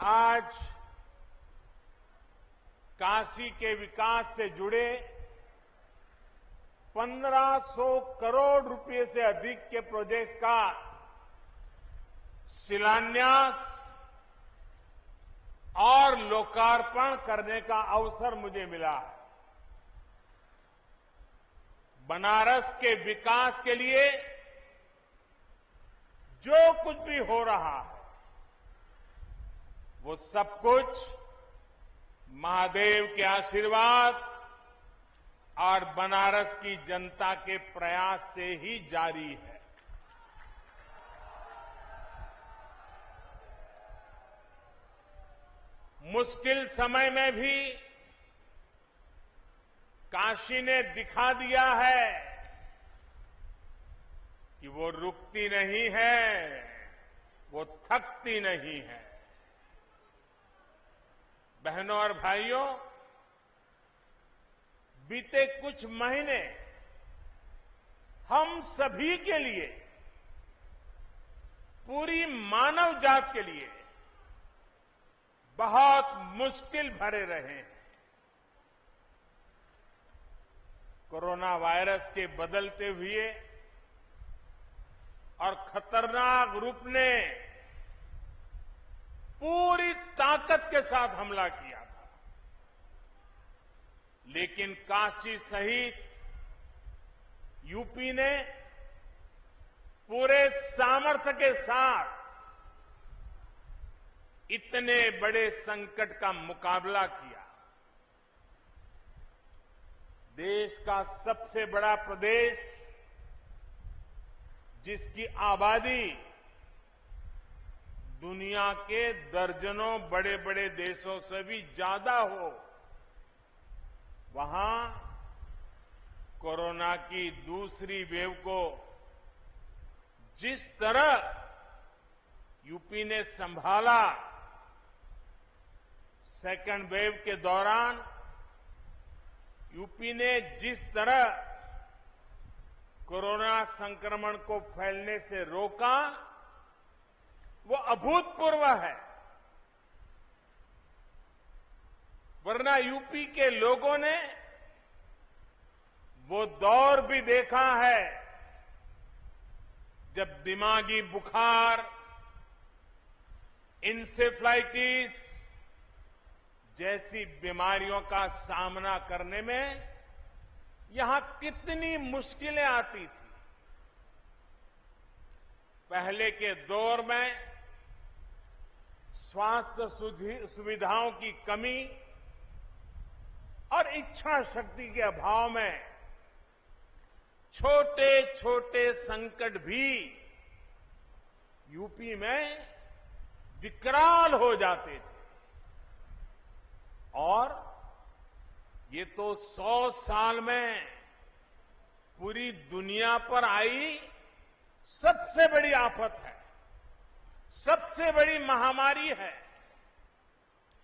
आज काशी के विकास से जुड़े 1500 करोड़ रुपए से अधिक के प्रोजेक्ट का शिलान्यास और लोकार्पण करने का अवसर मुझे मिला है। बनारस के विकास के लिए जो कुछ भी हो रहा है वो सब कुछ महादेव के आशीर्वाद और बनारस की जनता के प्रयास से ही जारी है। मुश्किल समय में भी काशी ने दिखा दिया है कि वो रुकती नहीं है, वो थकती नहीं है। बहनों और भाइयों, बीते कुछ महीने हम सभी के लिए, पूरी मानव जात के लिए बहुत मुश्किल भरे रहे हैं। कोरोना वायरस के बदलते हुए और खतरनाक रूप ने पूरी ताकत के साथ हमला किया था, लेकिन काशी सहित यूपी ने पूरे सामर्थ्य के साथ इतने बड़े संकट का मुकाबला किया। देश का सबसे बड़ा प्रदेश, जिसकी आबादी दुनिया के दर्जनों बड़े बड़े देशों से भी ज्यादा हो, वहां कोरोना की दूसरी वेव को जिस तरह यूपी ने संभाला, सेकेंड वेव के दौरान यूपी ने जिस तरह कोरोना संक्रमण को फैलने से रोका, वो अभूतपूर्व है। वरना यूपी के लोगों ने वो दौर भी देखा है जब दिमागी बुखार, इंसेफ्लाइटिस जैसी बीमारियों का सामना करने में यहां कितनी मुश्किलें आती थी। पहले के दौर में स्वास्थ्य सुविधाओं की कमी और इच्छा शक्ति के अभाव में छोटे छोटे संकट भी यूपी में विकराल हो जाते थे। और ये तो 100 साल में पूरी दुनिया पर आई सबसे बड़ी आफत है, सबसे बड़ी महामारी है।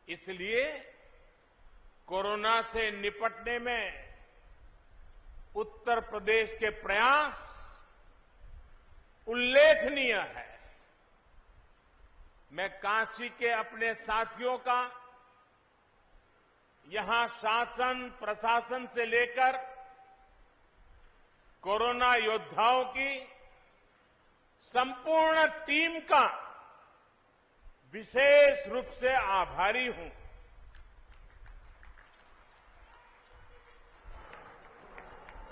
इसलिए कोरोना से निपटने में उत्तर प्रदेश के प्रयास उल्लेखनीय है। मैं काशी के अपने साथियों का, यहां शासन प्रशासन से लेकर कोरोना योद्धाओं की संपूर्ण टीम का विशेष रूप से आभारी हूं।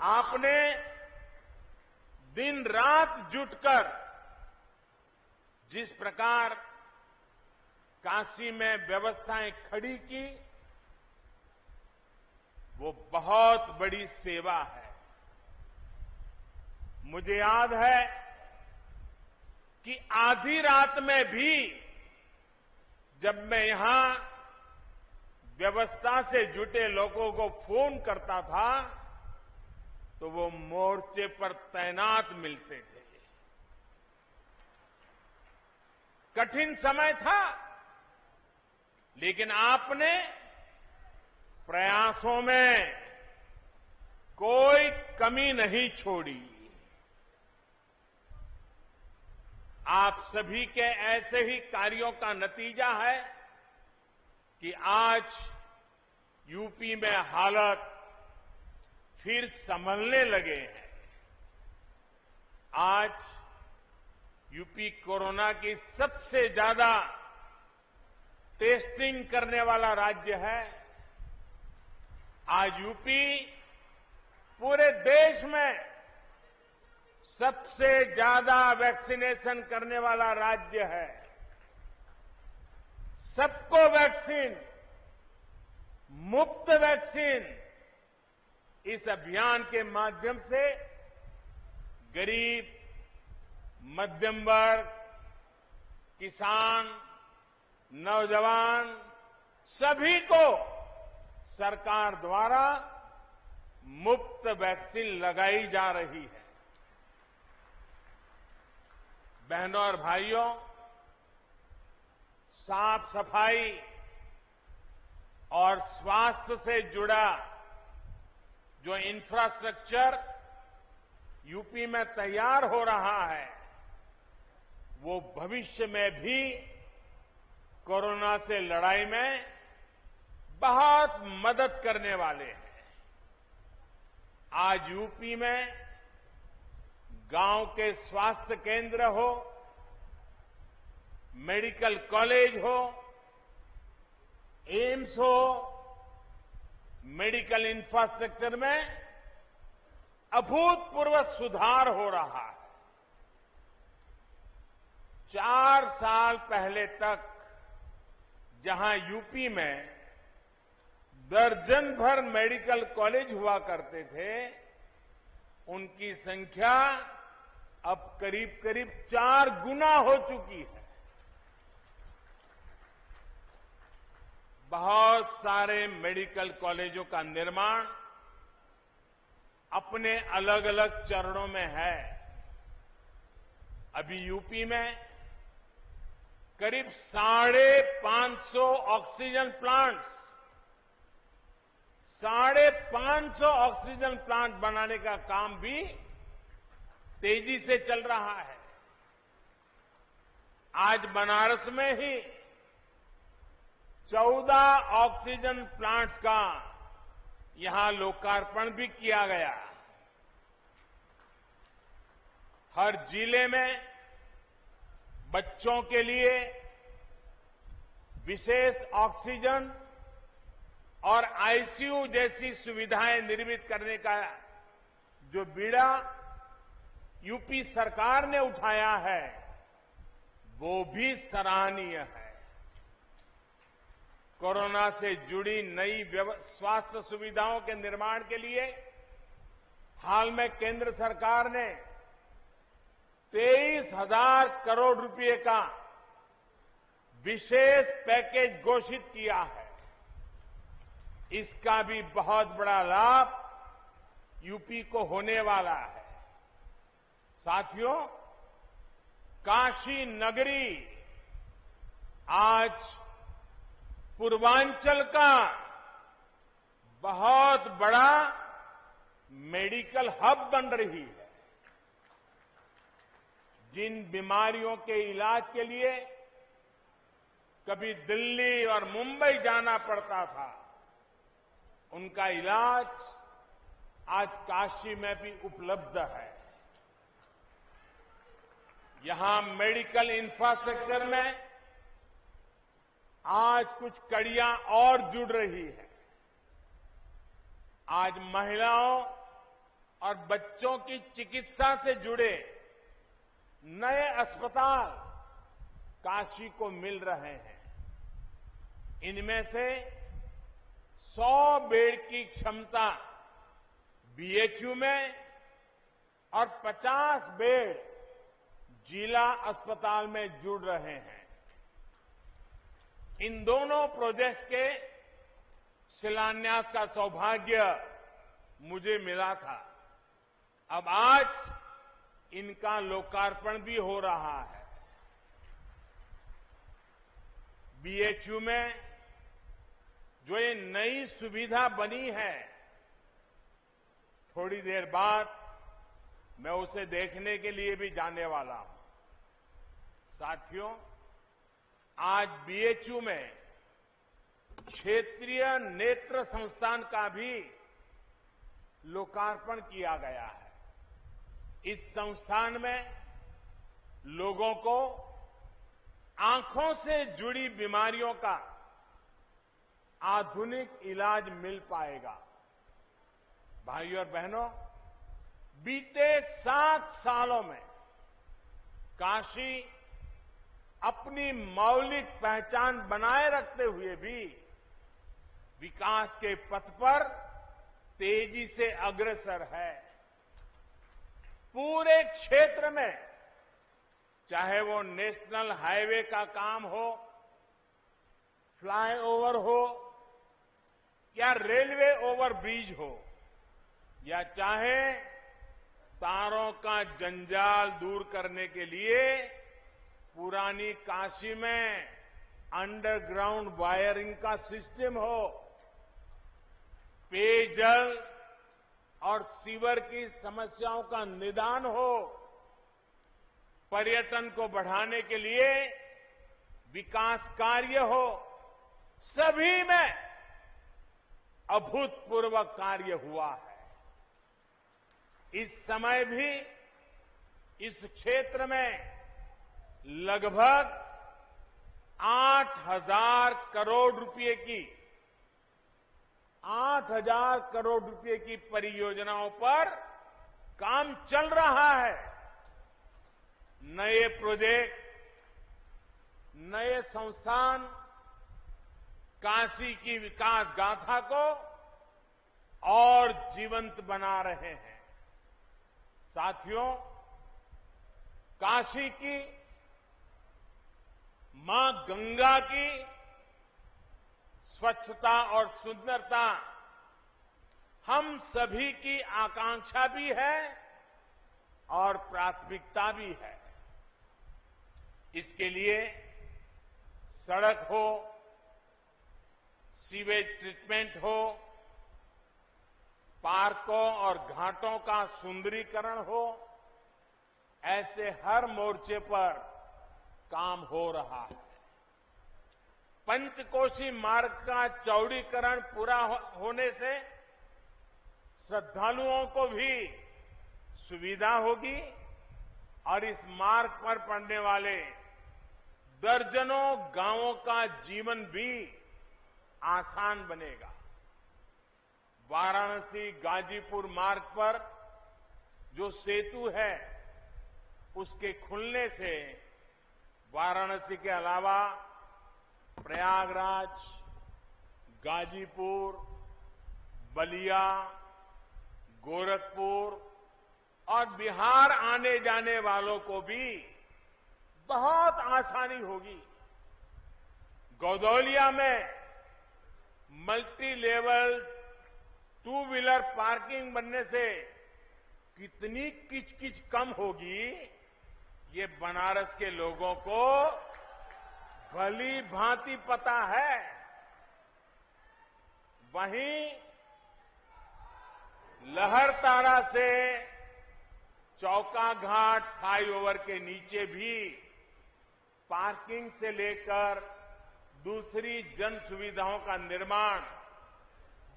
आपने दिन रात जुटकर जिस प्रकार काशी में व्यवस्थाएं खड़ी की, वो बहुत बड़ी सेवा है। मुझे याद है कि आधी रात में भी जब मैं यहां व्यवस्था से जुटे लोगों को फोन करता था तो वो मोर्चे पर तैनात मिलते थे। कठिन समय था, लेकिन आपने प्रयासों में कोई कमी नहीं छोड़ी। आप सभी के ऐसे ही कार्यों का नतीजा है कि आज यूपी में हालत फिर संभलने लगे हैं। आज यूपी कोरोना की सबसे ज्यादा टेस्टिंग करने वाला राज्य है। आज यूपी पूरे देश में सबसे ज्यादा वैक्सीनेशन करने वाला राज्य है। सबको वैक्सीन, मुफ्त वैक्सीन, इस अभियान के माध्यम से गरीब, मध्यम वर्ग, किसान, नौजवान सभी को सरकार द्वारा मुफ्त वैक्सीन लगाई जा रही है। बहनों और भाइयों, साफ सफाई और स्वास्थ्य से जुड़ा जो इंफ्रास्ट्रक्चर यूपी में तैयार हो रहा है, वो भविष्य में भी कोरोना से लड़ाई में बहुत मदद करने वाले हैं। आज यूपी में गांव के स्वास्थ्य केंद्र हो, मेडिकल कॉलेज हो, एम्स हो, मेडिकल इंफ्रास्ट्रक्चर में अभूतपूर्व सुधार हो रहा है। 4 साल पहले तक जहां यूपी में दर्जन भर मेडिकल कॉलेज हुआ करते थे, उनकी संख्या अब करीब करीब 4 गुना हो चुकी है। बहुत सारे मेडिकल कॉलेजों का निर्माण अपने अलग अलग चरणों में है। अभी यूपी में करीब 550 ऑक्सीजन प्लांट्स, 550 ऑक्सीजन प्लांट बनाने का काम भी तेजी से चल रहा है। आज बनारस में ही 14 ऑक्सीजन प्लांट्स का यहां लोकार्पण भी किया गया। हर जिले में बच्चों के लिए विशेष ऑक्सीजन और आईसीयू जैसी सुविधाएं निर्मित करने का जो बीड़ा यूपी सरकार ने उठाया है, वो भी सराहनीय है। कोरोना से जुड़ी नई स्वास्थ्य सुविधाओं के निर्माण के लिए हाल में केंद्र सरकार ने 23,000 करोड़ रुपए का विशेष पैकेज घोषित किया है। इसका भी बहुत बड़ा लाभ यूपी को होने वाला है। साथियों, काशी नगरी आज पूर्वांचल का बहुत बड़ा मेडिकल हब बन रही है। जिन बीमारियों के इलाज के लिए कभी दिल्ली और मुंबई जाना पड़ता था, उनका इलाज आज काशी में भी उपलब्ध है। यहां मेडिकल इंफ्रास्ट्रक्चर में आज कुछ कड़ियां और जुड़ रही है। आज महिलाओं और बच्चों की चिकित्सा से जुड़े नए अस्पताल काशी को मिल रहे हैं। इनमें से 100 बेड की क्षमता बीएचयू में और 50 बेड जिला अस्पताल में जुड़ रहे हैं। इन दोनों प्रोजेक्ट्स के शिलान्यास का सौभाग्य मुझे मिला था। अब आज इनका लोकार्पण भी हो रहा है। बीएचयू में जो ये नई सुविधा बनी है, थोड़ी देर बाद मैं उसे देखने के लिए भी जाने वाला हूं। साथियों, आज बीएचयू में क्षेत्रीय नेत्र संस्थान का भी लोकार्पण किया गया है। इस संस्थान में लोगों को आंखों से जुड़ी बीमारियों का आधुनिक इलाज मिल पाएगा। भाइयों और बहनों, बीते 7 सालों में काशी अपनी मौलिक पहचान बनाए रखते हुए भी विकास के पथ पर तेजी से अग्रसर है। पूरे क्षेत्र में, चाहे वो नेशनल हाईवे का काम हो, फ्लाईओवर हो या रेलवे ओवरब्रिज हो, या चाहे तारों का जंजाल दूर करने के लिए पुरानी काशी में अंडरग्राउंड वायरिंग का सिस्टम हो, पेयजल और सीवर की समस्याओं का निदान हो, पर्यटन को बढ़ाने के लिए विकास कार्य हो, सभी में अभूतपूर्व कार्य हुआ है। इस समय भी इस क्षेत्र में लगभग 8,000 करोड़ रुपए की परियोजनाओं पर काम चल रहा है। नए प्रोजेक्ट, नए संस्थान काशी की विकास गाथा को और जीवंत बना रहे हैं। साथियों, काशी की मां गंगा की स्वच्छता और सुंदरता हम सभी की आकांक्षा भी है और प्राथमिकता भी है। इसके लिए सड़क हो, सीवेज ट्रीटमेंट हो, पार्कों और घाटों का सुंदरीकरण हो, ऐसे हर मोर्चे पर काम हो रहा है। पंचकोशी मार्ग का चौड़ीकरण पूरा होने से श्रद्धालुओं को भी सुविधा होगी और इस मार्ग पर पड़ने वाले दर्जनों गांवों का जीवन भी आसान बनेगा। वाराणसी गाजीपुर मार्ग पर जो सेतु है, उसके खुलने से वाराणसी के अलावा प्रयागराज, गाजीपुर, बलिया, गोरखपुर और बिहार आने जाने वालों को भी बहुत आसानी होगी। गौदौलिया में मल्टी लेवल 2 व्हीलर पार्किंग बनने से कितनी किचकिच कम होगी, ये बनारस के लोगों को भली भांति पता है। वहीं लहरतारा से चौका घाट फ्लाईओवर के नीचे भी पार्किंग से लेकर दूसरी जन सुविधाओं का निर्माण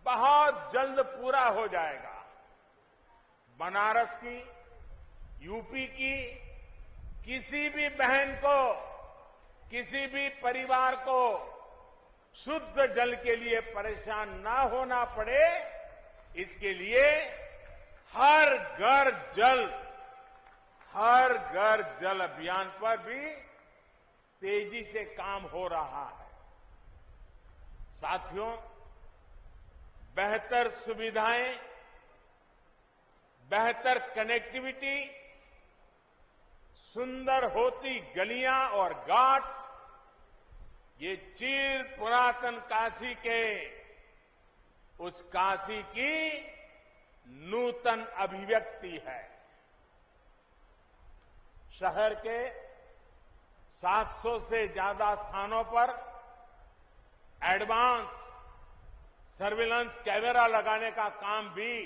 बहुत जल्द पूरा हो जाएगा। बनारस की, यूपी की किसी भी बहन को, किसी भी परिवार को शुद्ध जल के लिए परेशान ना होना पड़े, इसके लिए हर घर जल अभियान पर भी तेजी से काम हो रहा है। साथियों, बेहतर सुविधाएं, बेहतर कनेक्टिविटी, सुंदर होती गलियां और घाट, ये चिर पुरातन काशी के उस काशी की नूतन अभिव्यक्ति है। शहर के 700 से ज्यादा स्थानों पर एडवांस सर्विलांस कैमरा लगाने का काम भी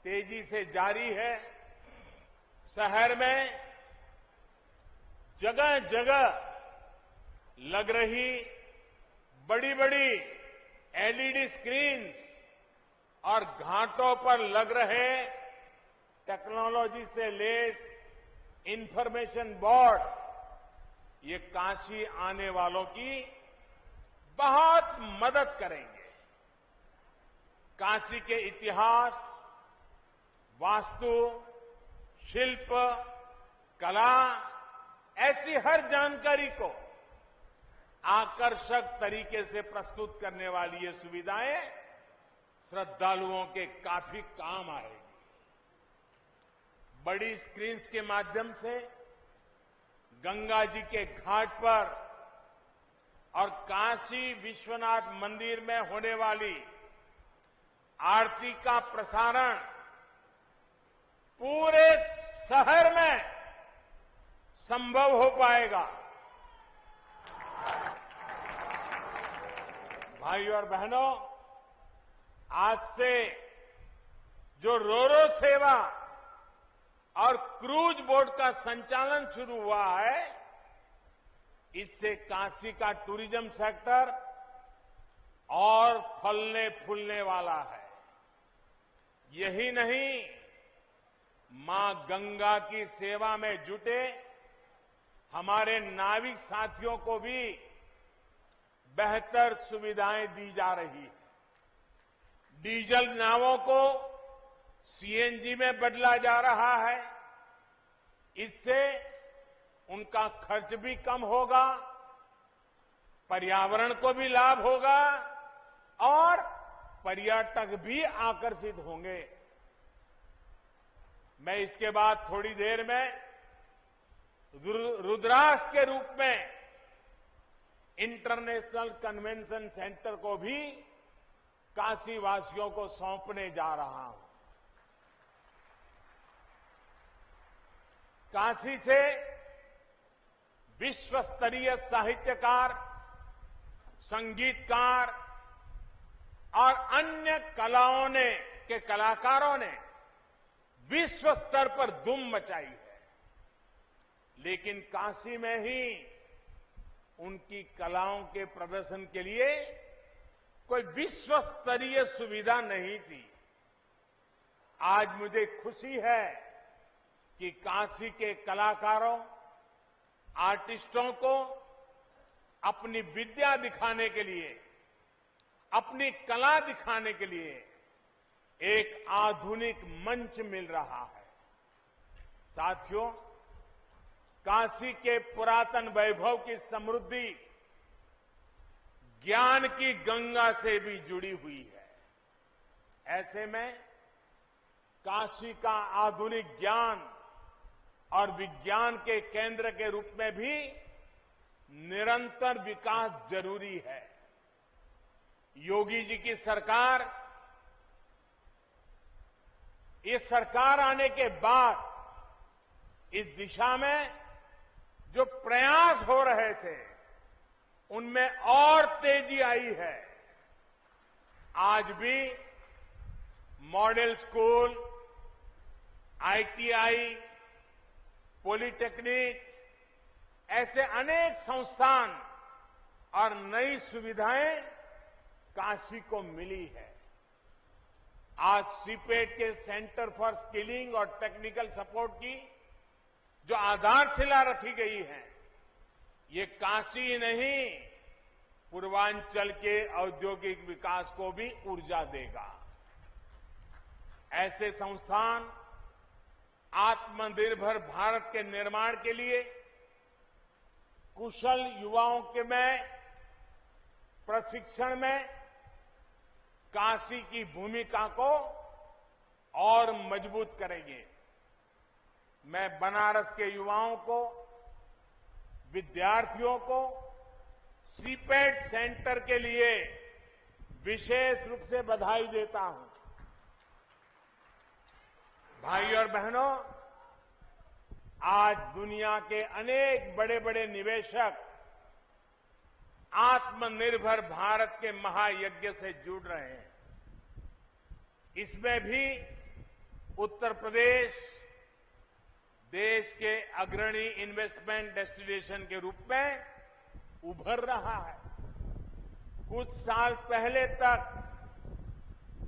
तेजी से जारी है। शहर में जगह जगह लग रही बड़ी बड़ी एलईडी स्क्रीन्स और घाटों पर लग रहे टेक्नोलॉजी से लैस इंफॉर्मेशन बोर्ड ये काशी आने वालों की बहुत मदद करेंगे। काशी के इतिहास, वास्तु, शिल्प, कला ऐसी हर जानकारी को आकर्षक तरीके से प्रस्तुत करने वाली ये सुविधाएं श्रद्धालुओं के काफी काम आएगी। बड़ी स्क्रीन्स के माध्यम से गंगा जी के घाट पर और काशी विश्वनाथ मंदिर में होने वाली आरती का प्रसारण पूरे शहर में संभव हो पाएगा। भाइयों और बहनों, आज से जो रोरो सेवा और क्रूज बोट का संचालन शुरू हुआ है, इससे काशी का टूरिज्म सेक्टर और फलने फूलने वाला है। यही नहीं, मां गंगा की सेवा में जुटे हमारे नाविक साथियों को भी बेहतर सुविधाएं दी जा रही है। डीजल नावों को सीएनजी में बदला जा रहा है। इससे उनका खर्च भी कम होगा, पर्यावरण को भी लाभ होगा और पर्यटक भी आकर्षित होंगे। मैं इसके बाद थोड़ी देर में रुद्राक्ष के रूप में इंटरनेशनल कन्वेंशन सेंटर को भी काशी वासियों को सौंपने जा रहा हूं। काशी से विश्व स्तरीय साहित्यकार, संगीतकार और अन्य कलाकारों ने विश्व स्तर पर धूम मचाई है। लेकिन काशी में ही उनकी कलाओं के प्रदर्शन के लिए कोई विश्व स्तरीय सुविधा नहीं थी। आज मुझे खुशी है कि काशी के कलाकारों, आर्टिस्टों को अपनी विद्या दिखाने के लिए, अपनी कला दिखाने के लिए एक आधुनिक मंच मिल रहा है। साथियों, काशी के पुरातन वैभव की समृद्धि ज्ञान की गंगा से भी जुड़ी हुई है। ऐसे में काशी का आधुनिक ज्ञान और विज्ञान के केंद्र के रूप में भी निरंतर विकास जरूरी है। योगी जी की सरकार, ये सरकार आने के बाद इस दिशा में जो प्रयास हो रहे थे, उनमें और तेजी आई है। आज भी मॉडल स्कूल, आईटीआई, पॉलिटेक्निक ऐसे अनेक संस्थान और नई सुविधाएं काशी को मिली है। आज सीपेट के सेंटर फॉर स्किलिंग और टेक्निकल सपोर्ट की जो आधारशिला रखी गई है, ये काशी ही नहीं, पूर्वांचल के औद्योगिक विकास को भी ऊर्जा देगा। ऐसे संस्थान आत्मनिर्भर भारत के निर्माण के लिए कुशल युवाओं के में प्रशिक्षण में काशी की भूमिका को और मजबूत करेंगे। मैं बनारस के युवाओं को, विद्यार्थियों को सीपेट सेंटर के लिए विशेष रूप से बधाई देता हूं। भाइयों और बहनों, आज दुनिया के अनेक बड़े बड़े निवेशक आत्मनिर्भर भारत के महायज्ञ से जुड़ रहे हैं। इसमें भी उत्तर प्रदेश देश के अग्रणी इन्वेस्टमेंट डेस्टिनेशन के रूप में उभर रहा है। कुछ साल पहले तक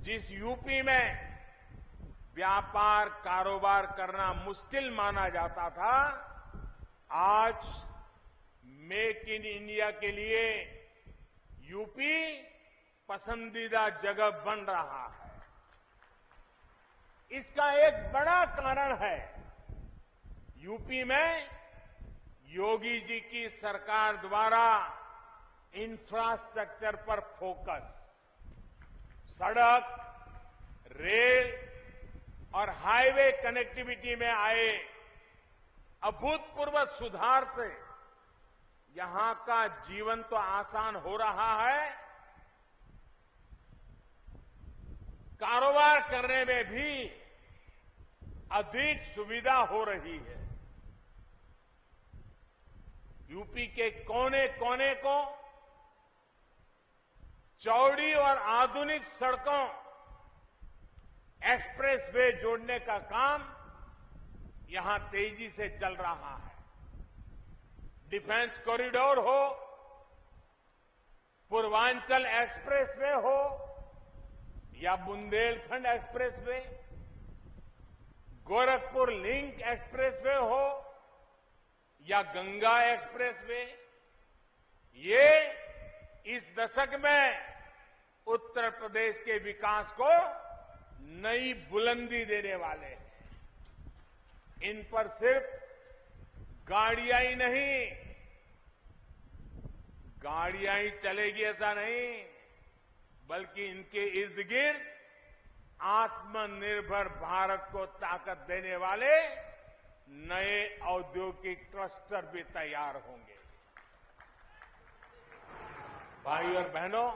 जिस यूपी में व्यापार कारोबार करना मुश्किल माना जाता था, आज मेक इन इंडिया के लिए यूपी पसंदीदा जगह बन रहा है। इसका एक बड़ा कारण है, यूपी में योगी जी की सरकार द्वारा इंफ्रास्ट्रक्चर पर फोकस, सड़क, रेल और हाईवे कनेक्टिविटी में आए अभूतपूर्व सुधार से यहां का जीवन तो आसान हो रहा है, कारोबार करने में भी अधिक सुविधा हो रही है। यूपी के कोने कोने को चौड़ी और आधुनिक सड़कों, एक्सप्रेसवे जोड़ने का काम यहां तेजी से चल रहा है। डिफेंस कॉरिडोर हो, पूर्वांचल एक्सप्रेसवे हो या Bundelkhand expressway, Gorakhpur link expressway हो या गंगा एक्सप्रेसवे, ये इस दशक में उत्तर प्रदेश के विकास को नई बुलंदी देने वाले हैं। इन पर सिर्फ गाड़ियां ही नहीं, गाड़ियां ही चलेगी ऐसा नहीं, बल्कि इनके इर्द गिर्द आत्मनिर्भर भारत को ताकत देने वाले नए औद्योगिक क्लस्टर भी तैयार होंगे। भाई और बहनों,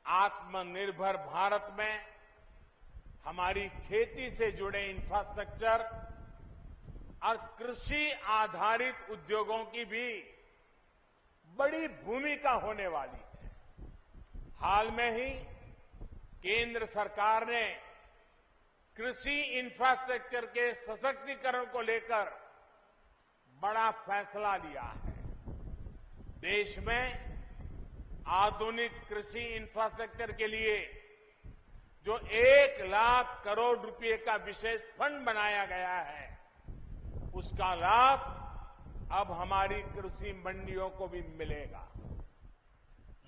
आत्मनिर्भर भारत में हमारी खेती से जुड़े इंफ्रास्ट्रक्चर और कृषि आधारित उद्योगों की भी बड़ी भूमिका होने वाली है। हाल में ही केंद्र सरकार ने कृषि इंफ्रास्ट्रक्चर के सशक्तिकरण को लेकर बड़ा फैसला लिया है। देश में आधुनिक कृषि इंफ्रास्ट्रक्चर के लिए जो 1 लाख करोड़ रुपए का विशेष फंड बनाया गया है, उसका लाभ अब हमारी कृषि मंडियों को भी मिलेगा।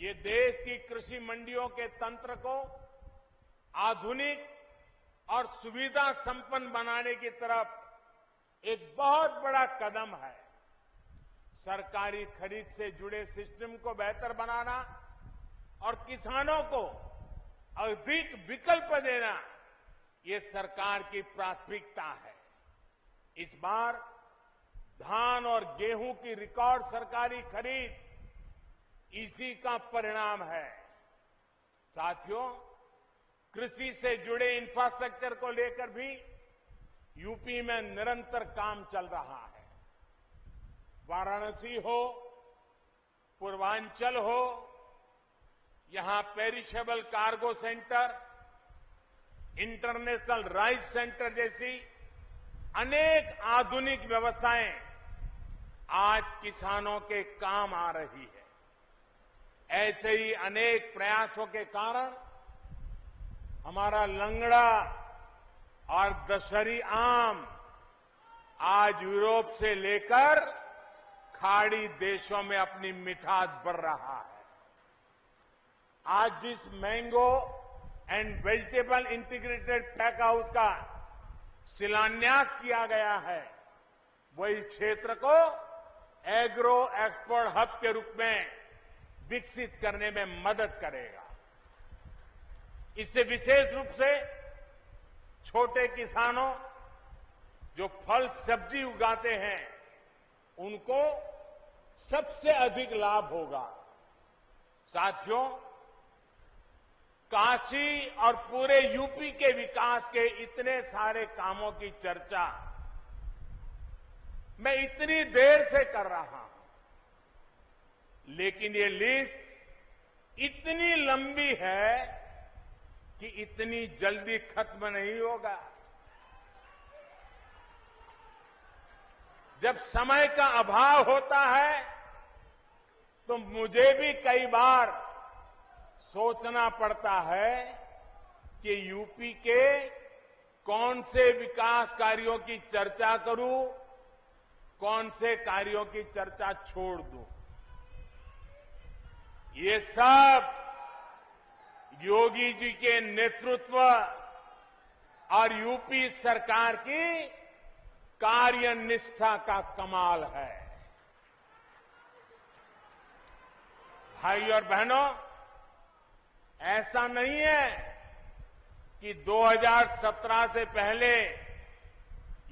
ये देश की कृषि मंडियों के तंत्र को आधुनिक और सुविधा संपन्न बनाने की तरफ एक बहुत बड़ा कदम है। सरकारी खरीद से जुड़े सिस्टम को बेहतर बनाना और किसानों को अधिक विकल्प देना, ये सरकार की प्राथमिकता है। इस बार धान और गेहूं की रिकॉर्ड सरकारी खरीद इसी का परिणाम है। साथियों, कृषि से जुड़े इंफ्रास्ट्रक्चर को लेकर भी यूपी में निरंतर काम चल रहा है। वाराणसी हो, पूर्वांचल हो, यहां perishable cargo centre, international rice centre जैसी अनेक आधुनिक व्यवस्थाएं आज किसानों के काम आ रही है। ऐसे ही अनेक प्रयासों के कारण हमारा लंगड़ा और दशहरी आम आज यूरोप से लेकर खाड़ी देशों में अपनी मिठास बढ़ रहा है। आज जिस mango and vegetable integrated pack house का शिलान्यास किया गया है, वही क्षेत्र को एग्रो एक्सपोर्ट हब के रूप में विकसित करने में मदद करेगा। इससे विशेष रूप से छोटे किसानों जो फल सब्जी उगाते हैं, उनको सबसे अधिक लाभ होगा। साथियों, काशी और पूरे यूपी के विकास के इतने सारे कामों की चर्चा मैं इतनी देर से कर रहा हूं, लेकिन ये लिस्ट इतनी लंबी है कि इतनी जल्दी खत्म नहीं होगा। जब समय का अभाव होता है तो मुझे भी कई बार सोचना पड़ता है कि यूपी के कौन से विकास कार्यों की चर्चा करूं, कौन से कार्यों की चर्चा छोड़ दूं। ये सब योगी जी के नेतृत्व और यूपी सरकार की कार्यनिष्ठा का कमाल है। भाई और बहनों, ऐसा नहीं है कि 2017 से पहले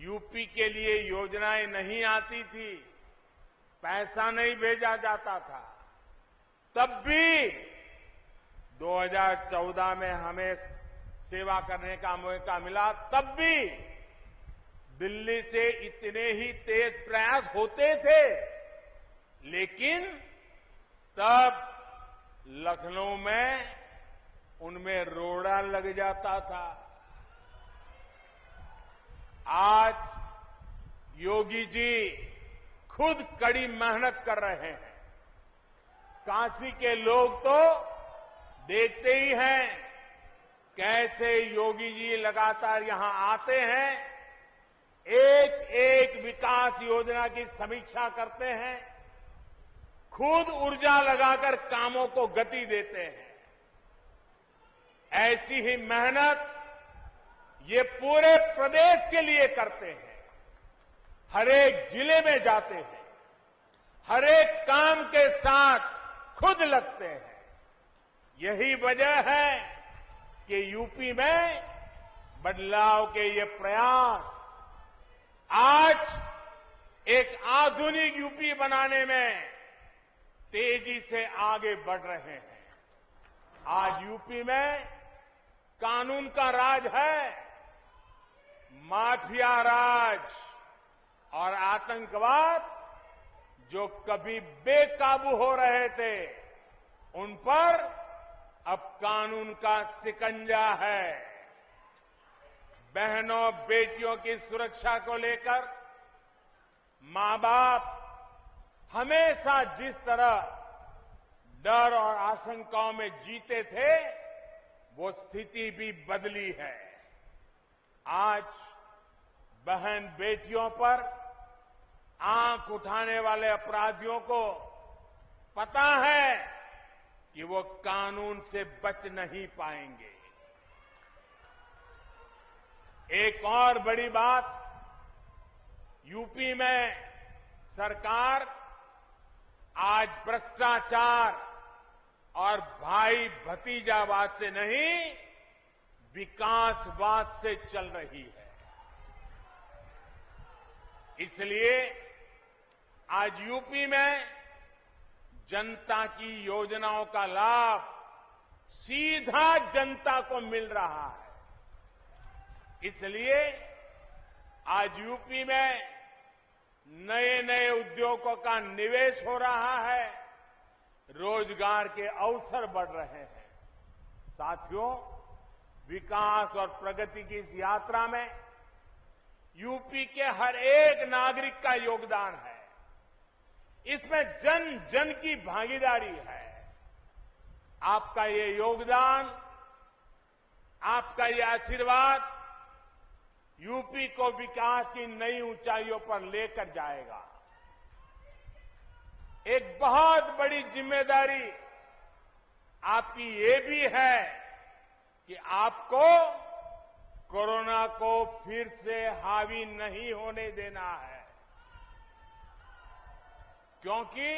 यूपी के लिए योजनाएं नहीं आती थी, पैसा नहीं भेजा जाता था। तब भी 2014 में हमें सेवा करने का मौका मिला, तब भी दिल्ली से इतने ही तेज प्रयास होते थे, लेकिन तब लखनऊ में उनमें रोड़ा लग जाता था। आज योगी जी खुद कड़ी मेहनत कर रहे हैं। काशी के लोग तो देखते ही हैं कैसे योगी जी लगातार यहां आते हैं, एक एक विकास योजना की समीक्षा करते हैं, खुद ऊर्जा लगाकर कामों को गति देते हैं। ऐसी ही मेहनत ये पूरे प्रदेश के लिए करते हैं। हर एक जिले में जाते हैं, हर एक काम के साथ खुद लगते हैं। यही वजह है कि यूपी में बदलाव के ये प्रयास आज एक आधुनिक यूपी बनाने में तेजी से आगे बढ़ रहे हैं। आज यूपी में कानून का राज है, माफिया राज और आतंकवाद जो कभी बेकाबू हो रहे थे, उन पर अब कानून का शिकंजा है। बहनों बेटियों की सुरक्षा को लेकर मां बाप हमेशा जिस तरह डर और आशंकाओं में जीते थे, वो स्थिति भी बदली है। आज बहन बेटियों पर आंख उठाने वाले अपराधियों को पता है कि वो कानून से बच नहीं पाएंगे। एक और बड़ी बात, यूपी में सरकार आज भ्रष्टाचार और भाई भतीजावाद से नहीं, विकासवाद से चल रही है। इसलिए आज यूपी में जनता की योजनाओं का लाभ सीधा जनता को मिल रहा है। इसलिए आज यूपी में नए नए उद्योगों का निवेश हो रहा है, रोजगार के अवसर बढ़ रहे हैं। साथियों, विकास और प्रगति की इस यात्रा में यूपी के हर एक नागरिक का योगदान है। इसमें जन जन की भागीदारी है। आपका ये योगदान, आपका ये आशीर्वाद यूपी को विकास की नई ऊंचाइयों पर लेकर जाएगा। एक बहुत बड़ी जिम्मेदारी आपकी ये भी है कि आपको कोरोना को फिर से हावी नहीं होने देना है, क्योंकि